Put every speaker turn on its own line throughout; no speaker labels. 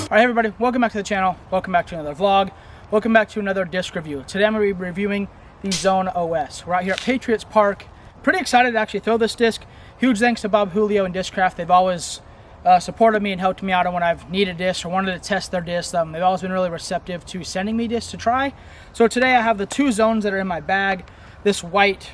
Alright everybody, welcome back to the channel, welcome back to another vlog, welcome back to another disc review. Today I'm going to be reviewing the Zone OS. We're out here at Patriots Park. Pretty excited to actually throw this disc. Huge thanks to Bob, Julio, and Discraft. They've always supported me and helped me out when I've needed discs or wanted to test their discs. They've always been really receptive to sending me discs to try. So today I have the two Zones that are in my bag. This white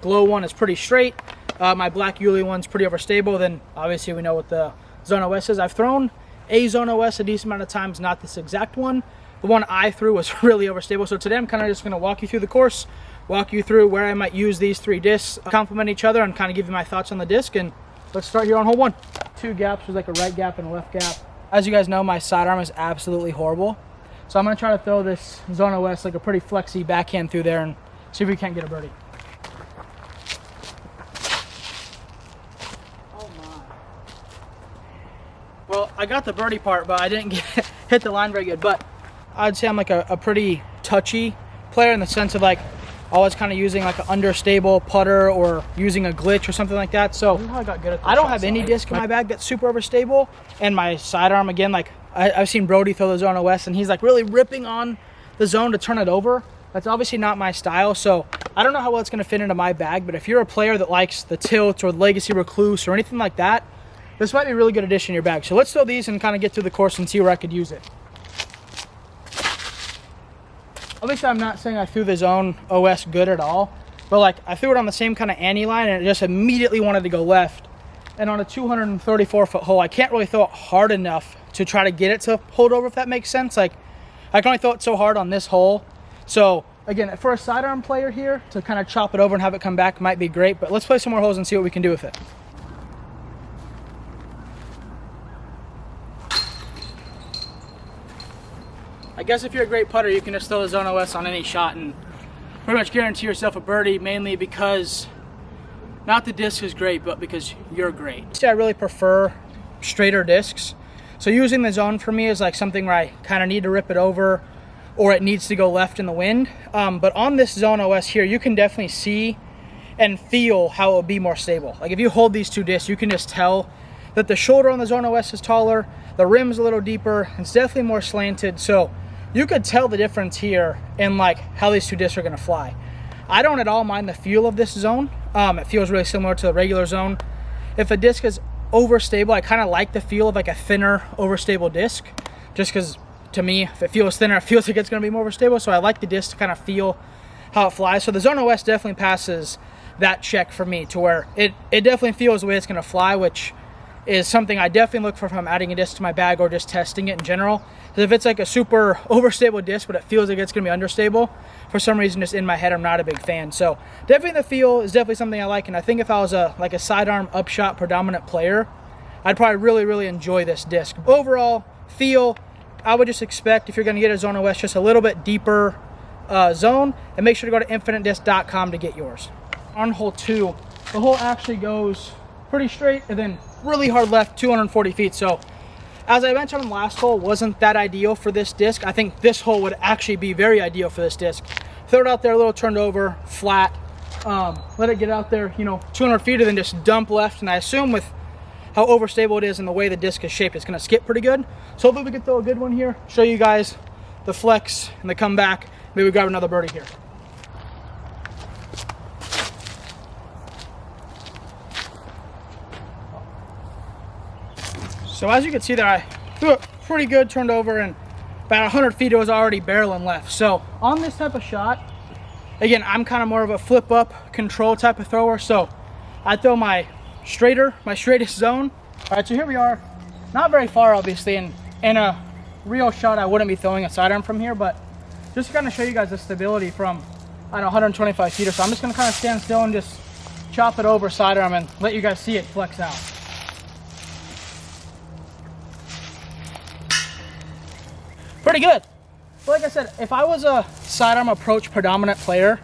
glow one is pretty straight. My black Yuli one's pretty overstable. Then obviously we know what the Zone OS is. I've thrown a Zone OS a decent amount of times, not this exact one. The one I threw was really overstable. So today I'm kind of just going to walk you through the course, walk you through where I might use these three discs, complement each other, and kind of give you my thoughts on the disc. And let's start here on hole one. Two gaps, there's like a right gap and a left gap. As you guys know, my sidearm is absolutely horrible. So I'm going to try to throw this Zone OS like a pretty flexy backhand through there and see if we can't get a birdie. Well, I got the birdie part, but I didn't hit the line very good. But I'd say I'm like a pretty touchy player in the sense of like always kind of using like an understable putter or using a glitch or something like that. So I don't have any disc in my bag that's super overstable. And my sidearm, again, like I've seen Brody throw the Zone OS and he's like really ripping on the zone to turn it over. That's obviously not my style. So I don't know how well it's going to fit into my bag. But if you're a player that likes the tilt or the Legacy Recluse or anything like that, this might be a really good addition to your bag. So let's throw these and kind of get through the course and see where I could use it. Obviously, I'm not saying I threw the Zone OS good at all, but like I threw it on the same kind of ante line and it just immediately wanted to go left. And on a 234-foot hole, I can't really throw it hard enough to try to get it to hold over, if that makes sense. Like I can only throw it so hard on this hole. So again, for a sidearm player here, to kind of chop it over and have it come back might be great, but let's play some more holes and see what we can do with it. I guess if you're a great putter, you can just throw the Zone OS on any shot and pretty much guarantee yourself a birdie, mainly because not the disc is great, but because you're great. See, I really prefer straighter discs. So using the Zone for me is like something where I kind of need to rip it over or it needs to go left in the wind. But on this Zone OS here, you can definitely see and feel how it will be more stable. Like if you hold these two discs, you can just tell that the shoulder on the Zone OS is taller, the rim's a little deeper, it's definitely more slanted. So you could tell the difference here in like how these two discs are going to fly. I don't at all mind the feel of this Zone. It feels really similar to the regular Zone. If a disc is overstable, I kind of like the feel of like a thinner overstable disc, just because to me, if it feels thinner, it feels like it's going to be more overstable. So I like the disc to kind of feel how it flies. So the Zone OS definitely passes that check for me, to where it definitely feels the way it's going to fly, which is something I definitely look for if I'm adding a disc to my bag or just testing it in general. Because if it's like a super overstable disc, but it feels like it's going to be understable, for some reason just in my head, I'm not a big fan. So definitely the feel is definitely something I like. And I think if I was like a sidearm upshot predominant player, I'd probably really enjoy this disc. Overall, feel, I would just expect if you're going to get a Zone OS, just a little bit deeper zone. And make sure to go to infinitedisc.com to get yours. On hole two, the hole actually goes pretty straight and then really hard left, 240 feet. So as I mentioned on the last hole, wasn't that ideal for this disc. I think this hole would actually be very ideal for this disc. Throw it out there a little turned over, flat, let it get out there, 200 feet and then just dump left. And I assume with how overstable it is and the way the disc is shaped, it's going to skip pretty good. So hopefully we can throw a good one here, show you guys the flex and the comeback. Maybe we grab another birdie here. So as you can see there, I threw it pretty good, turned over, and about 100 feet it was already barreling left. So on this type of shot, again, I'm kind of more of a flip up control type of thrower. So I throw my straightest zone. All right, so here we are, not very far obviously, and in a real shot I wouldn't be throwing a sidearm from here, but just to kind of show you guys the stability from, I don't know, 125 feet or so, I'm just going to kind of stand still and just chop it over sidearm and let you guys see it flex out. Pretty good. But like I said, if I was a sidearm approach predominant player,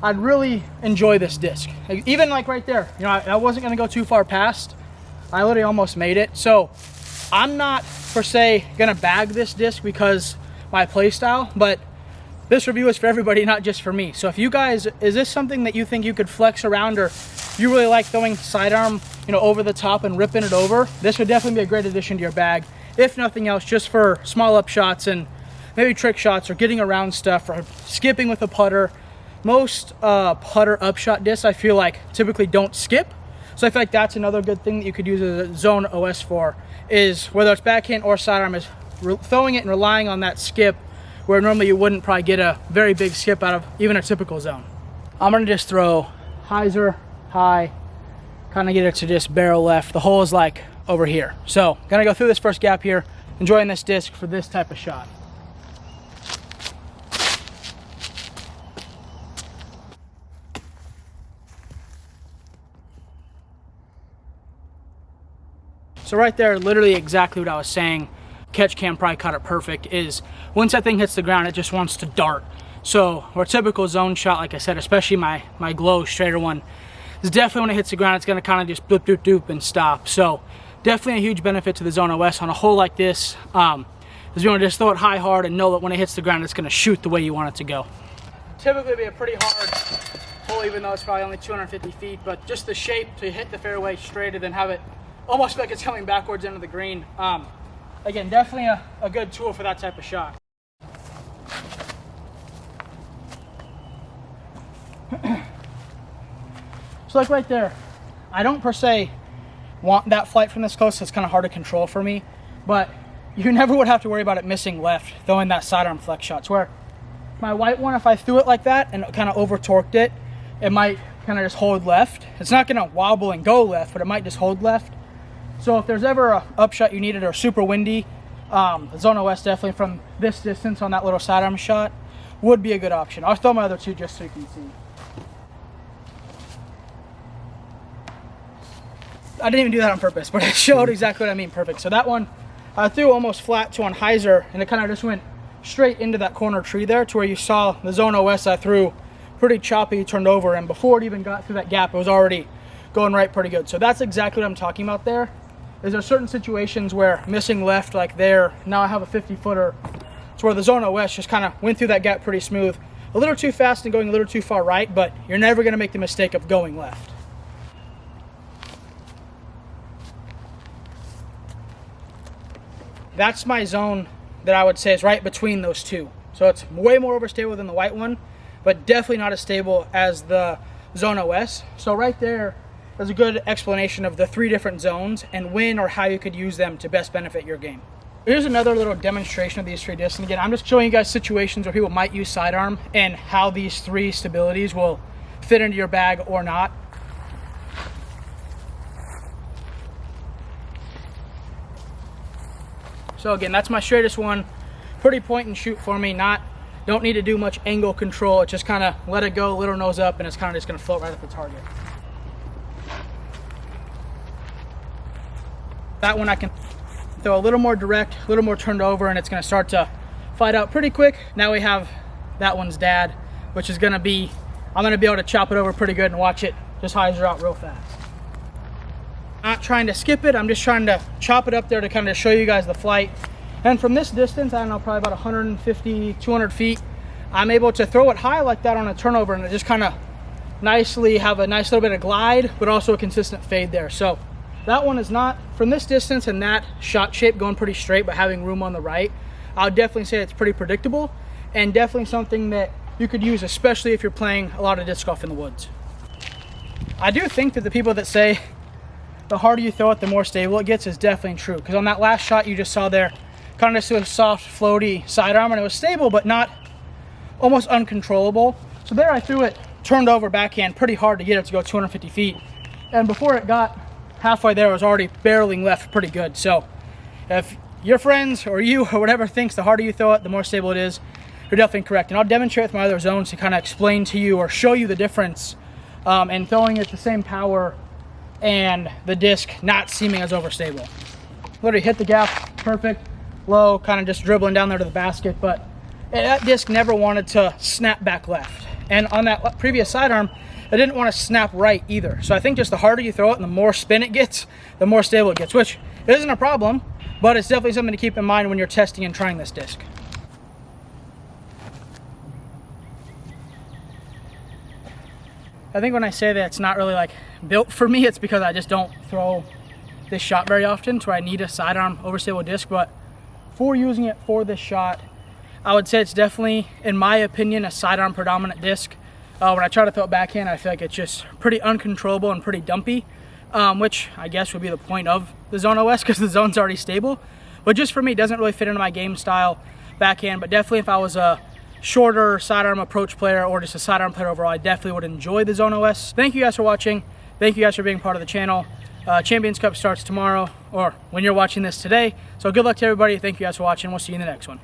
I'd really enjoy this disc. Even like right there, I wasn't going to go too far past. I literally almost made it. So I'm not per se going to bag this disc because my play style, but this review is for everybody, not just for me. So if you guys, is this something that you think you could flex around, or you really like throwing sidearm, over the top and ripping it over, this would definitely be a great addition to your bag if nothing else, just for small up shots and maybe trick shots or getting around stuff or skipping with a putter. Most putter upshot discs, I feel like, typically don't skip. So I feel like that's another good thing that you could use a zone OS for, is whether it's backhand or sidearm, is throwing it and relying on that skip, where normally you wouldn't probably get a very big skip out of even a typical zone. I'm gonna just throw hyzer, high, kind of get it to just barrel left. The hole is like over here. So gonna go through this first gap here, enjoying this disc for this type of shot. So right there, literally exactly what I was saying, catch cam probably caught it perfect, is once that thing hits the ground, it just wants to dart. So our typical zone shot, like I said, especially my glow straighter one, is definitely when it hits the ground, it's gonna kind of just doop, doop, doop and stop. So definitely a huge benefit to the zone OS on a hole like this, is you wanna just throw it high hard and know that when it hits the ground, it's gonna shoot the way you want it to go. Typically be a pretty hard hole, even though it's probably only 250 feet, but just the shape to hit the fairway straight and then have it almost feel like it's coming backwards into the green. Again, definitely a good tool for that type of shot. So like right there, I don't per se want that flight from this close, so it's kind of hard to control for me, but you never would have to worry about it missing left, throwing that sidearm flex shots, where my white one, if I threw it like that and kind of over torqued it, it might kind of just hold left. It's not gonna wobble and go left, but it might just hold left. So if there's ever a upshot you needed or super windy, the Zone OS definitely from this distance on that little sidearm shot would be a good option. I'll throw my other two just so you can see. I didn't even do that on purpose, but it showed exactly what I mean perfect. So that one, I threw almost flat to on hyzer, and it kind of just went straight into that corner tree there, to where you saw the Zone OS I threw pretty choppy, turned over, and before it even got through that gap, it was already going right pretty good. So that's exactly what I'm talking about there. Is there certain situations where missing left, like there, now I have a 50-footer, it's where the Zone OS just kind of went through that gap pretty smooth. A little too fast and going a little too far right, but you're never going to make the mistake of going left. That's my zone that I would say is right between those two. So it's way more overstable than the white one, but definitely not as stable as the Zone OS. So right there, there's a good explanation of the three different zones and when or how you could use them to best benefit your game. Here's another little demonstration of these three discs. And again, I'm just showing you guys situations where people might use sidearm and how these three stabilities will fit into your bag or not. So again, that's my straightest one. Pretty point and shoot for me. Don't need to do much angle control. It just kind of let it go, little nose up, and it's kind of just going to float right at the target. That one I can throw a little more direct, a little more turned over, and it's going to start to fight out pretty quick. Now we have that one's dad, which is going to be, I'm going to be able to chop it over pretty good and watch it just hyzer out real fast. Not trying to skip it, I'm just trying to chop it up there to kind of show you guys the flight. And from this distance, I don't know, probably about 150, 200 feet, I'm able to throw it high like that on a turnover, and it just kind of nicely have a nice little bit of glide, but also a consistent fade there. So that one is not, from this distance and that shot shape going pretty straight but having room on the right, I would definitely say it's pretty predictable and definitely something that you could use, especially if you're playing a lot of disc golf in the woods. I do think that the people that say the harder you throw it, the more stable it gets is definitely true, because on that last shot you just saw there, kind of just a soft, floaty sidearm, and it was stable but not almost uncontrollable. So there I threw it turned over backhand pretty hard to get it to go 250 feet, and before it got halfway there, it was already barreling left pretty good. So if your friends or you or whatever thinks the harder you throw it, the more stable it is, you're definitely correct. And I'll demonstrate with my other zones to kind of explain to you or show you the difference in throwing it the same power and the disc not seeming as overstable. Literally hit the gap, perfect, low, kind of just dribbling down there to the basket, but that disc never wanted to snap back left. And on that previous sidearm, I didn't want to snap right either. So I think just the harder you throw it and the more spin it gets, the more stable it gets, which isn't a problem, but it's definitely something to keep in mind when you're testing and trying this disc. I think when I say that it's not really like built for me, it's because I just don't throw this shot very often, to where I need a sidearm overstable disc. But for using it for this shot, I would say it's definitely, in my opinion, a sidearm predominant disc. When I try to throw it backhand, I feel like it's just pretty uncontrollable and pretty dumpy, which I guess would be the point of the Zone OS, because the zone's already stable. But just for me, it doesn't really fit into my game style backhand. But definitely if I was a shorter sidearm approach player or just a sidearm player overall, I definitely would enjoy the Zone OS. Thank you guys for watching. Thank you guys for being part of the channel. Champions Cup starts tomorrow, or when you're watching this today. So good luck to everybody. Thank you guys for watching. We'll see you in the next one.